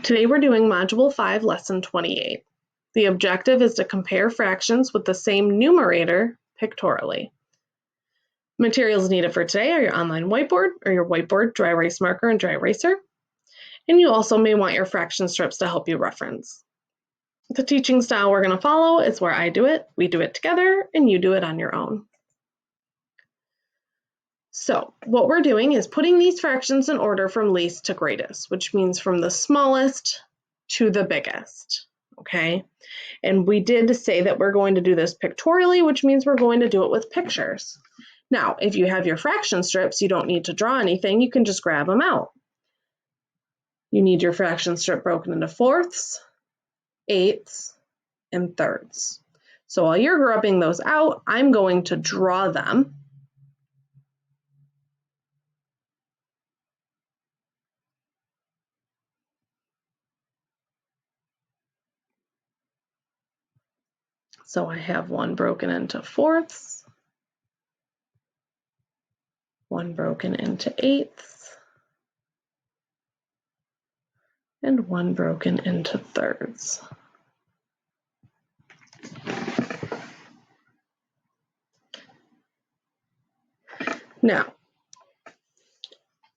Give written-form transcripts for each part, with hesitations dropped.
Today we're doing Module 5, Lesson 28. The objective is to compare fractions with the same numerator pictorially. Materials needed for today are your online whiteboard or your whiteboard, dry erase marker, and dry eraser. And you also may want your fraction strips to help you reference. The teaching style we're going to follow is where I do it, we do it together, and you do it on your own. So what we're doing is putting these fractions in order from least to greatest, which means from the smallest to the biggest, okay? And we did say that we're going to do this pictorially, which means we're going to do it with pictures. Now, if you have your fraction strips, you don't need to draw anything, you can just grab them out. You need your fraction strip broken into fourths, eighths, and thirds. So while you're grubbing those out, I'm going to draw them. So I have one broken into fourths, one broken into eighths, and one broken into thirds. Now,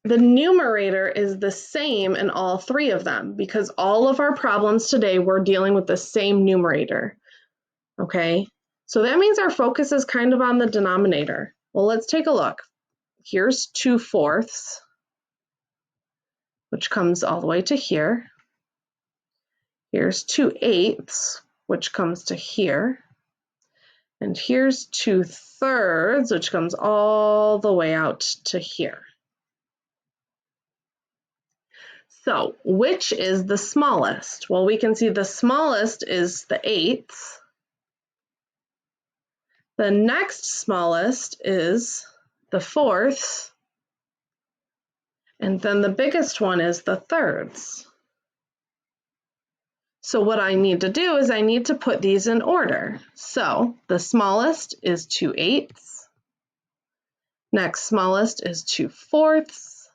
the numerator is the same in all three of them because all of our problems today we're dealing with the same numerator, okay? So that means our focus is kind of on the denominator. Well, let's take a look. Here's 2/4, which comes all the way to here. Here's 2/8, which comes to here. And here's 2/3, which comes all the way out to here. So which is the smallest? Well, we can see the smallest is the eighths. The next smallest is the fourths. And then the biggest one is the thirds. So what I need to do is I need to put these in order. So the smallest is 2/8. Next smallest is 2/4.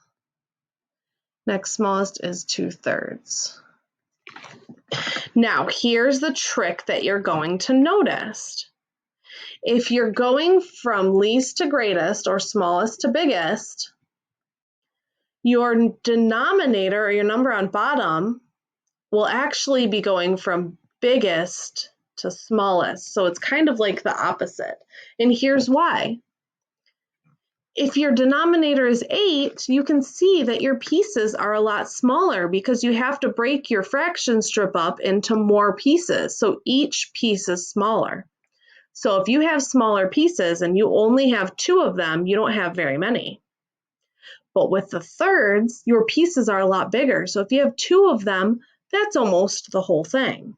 Next smallest is 2/3. Now here's the trick that you're going to notice. If you're going from least to greatest or smallest to biggest, your denominator or your number on bottom will actually be going from biggest to smallest. So it's kind of like the opposite. And here's why. If your denominator is 8, you can see that your pieces are a lot smaller because you have to break your fraction strip up into more pieces. So each piece is smaller. So if you have smaller pieces and you only have 2 of them, you don't have very many. But with the thirds, your pieces are a lot bigger. So if you have 2 of them, that's almost the whole thing,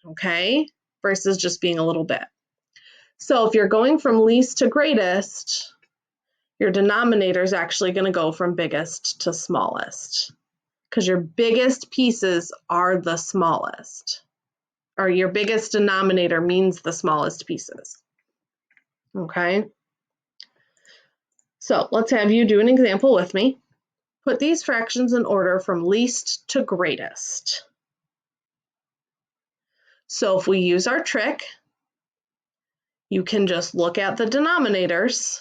okay? Versus just being a little bit. So if you're going from least to greatest, your denominator is actually going to go from biggest to smallest because your biggest pieces are the smallest, or your biggest denominator means the smallest pieces, okay? So let's have you do an example with me. Put these fractions in order from least to greatest. So if we use our trick, you can just look at the denominators.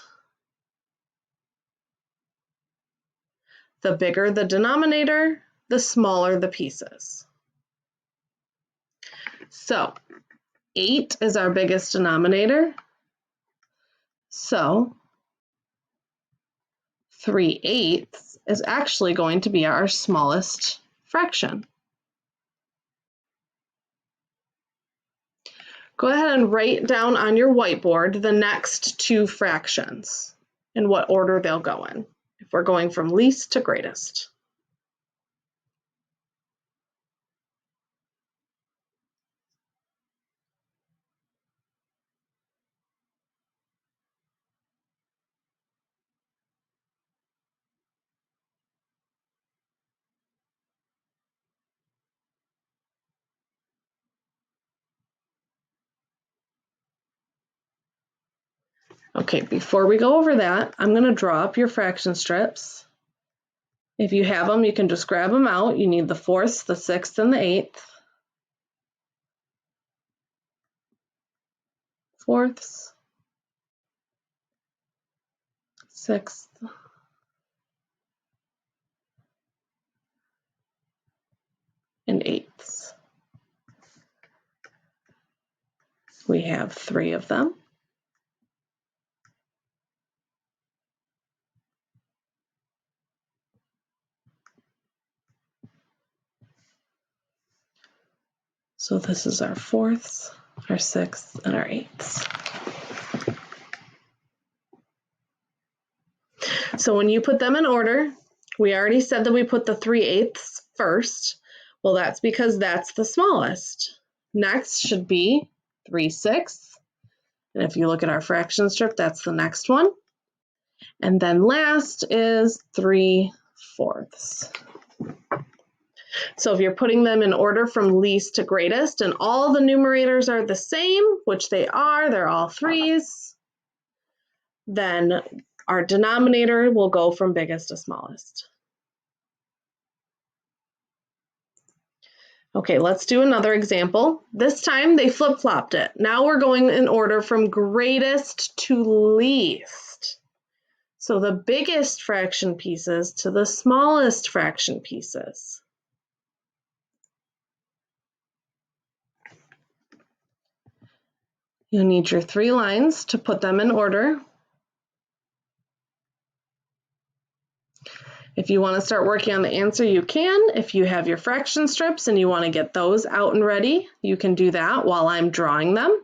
The bigger the denominator, the smaller the pieces. So 8 is our biggest denominator. So 3/8 is actually going to be our smallest fraction. Go ahead and write down on your whiteboard the next 2 fractions and what order they'll go in if we're going from least to greatest. Okay, before we go over that, I'm going to draw up your fraction strips. If you have them, you can just grab them out. You need the fourths, the sixth, and the eighth. Fourths, sixth, and eighths. We have 3 of them. So this is our fourths, our sixths, and our eighths. So when you put them in order, we already said that we put the 3/8 first. Well, that's because that's the smallest. Next should be 3/6. And if you look at our fraction strip, that's the next one. And then last is 3/4. So if you're putting them in order from least to greatest and all the numerators are the same, which they are, they're all 3s, then our denominator will go from biggest to smallest. Okay, let's do another example. This time they flip-flopped it. Now we're going in order from greatest to least. So the biggest fraction pieces to the smallest fraction pieces. You'll need your 3 lines to put them in order. If you want to start working on the answer, you can. If you have your fraction strips and you want to get those out and ready, you can do that while I'm drawing them.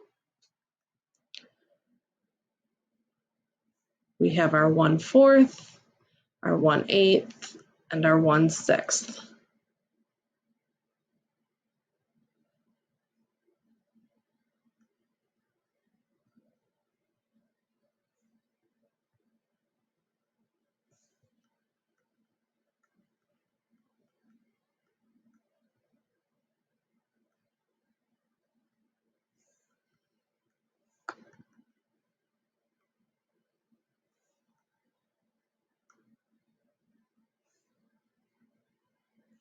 We have our 1/4, our 1/8, and our 1/6.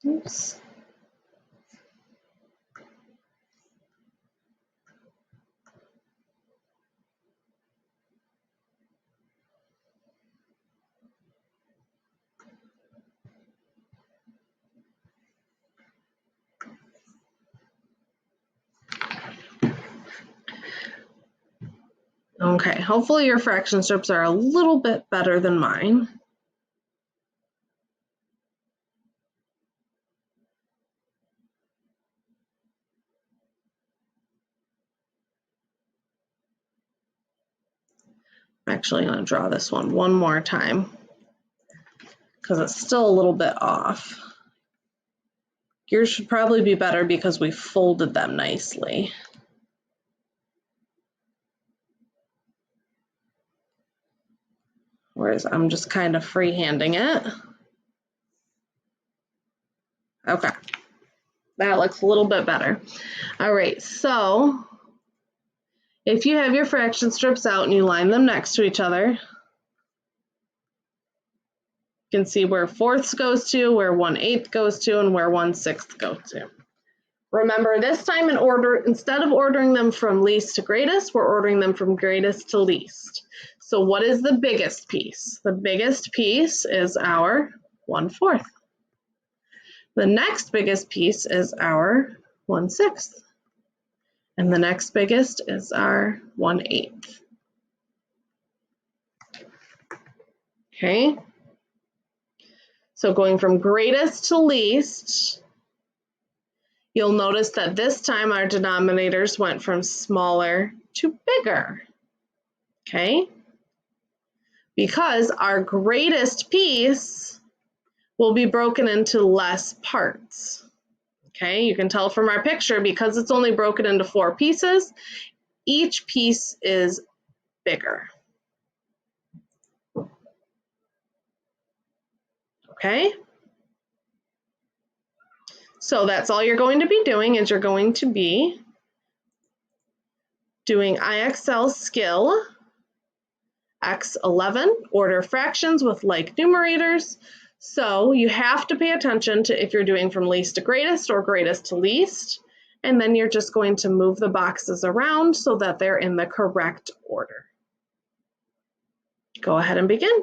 Oops. Okay, hopefully your fraction strips are a little bit better than mine. I'm actually going to draw this one more time because it's still a little bit off. Yours should probably be better because we folded them nicely. Whereas I'm just kind of freehanding it. Okay, that looks a little bit better. All right, so if you have your fraction strips out and you line them next to each other, you can see where 4ths goes to, where 1/8 goes to, and where 1/6 goes to. Remember, this time in order, instead of ordering them from least to greatest, we're ordering them from greatest to least. So what is the biggest piece? The biggest piece is our 1/4. The next biggest piece is our 1/6. And the next biggest is our 1/8. Okay. So going from greatest to least, you'll notice that this time our denominators went from smaller to bigger. Okay. Because our greatest piece will be broken into less parts. Okay, you can tell from our picture, because it's only broken into 4 pieces, each piece is bigger. Okay, so that's all you're going to be doing, is you're going to be doing IXL skill X11, order fractions with like numerators. So you have to pay attention to if you're doing from least to greatest or greatest to least, and then you're just going to move the boxes around so that they're in the correct order. Go ahead and begin.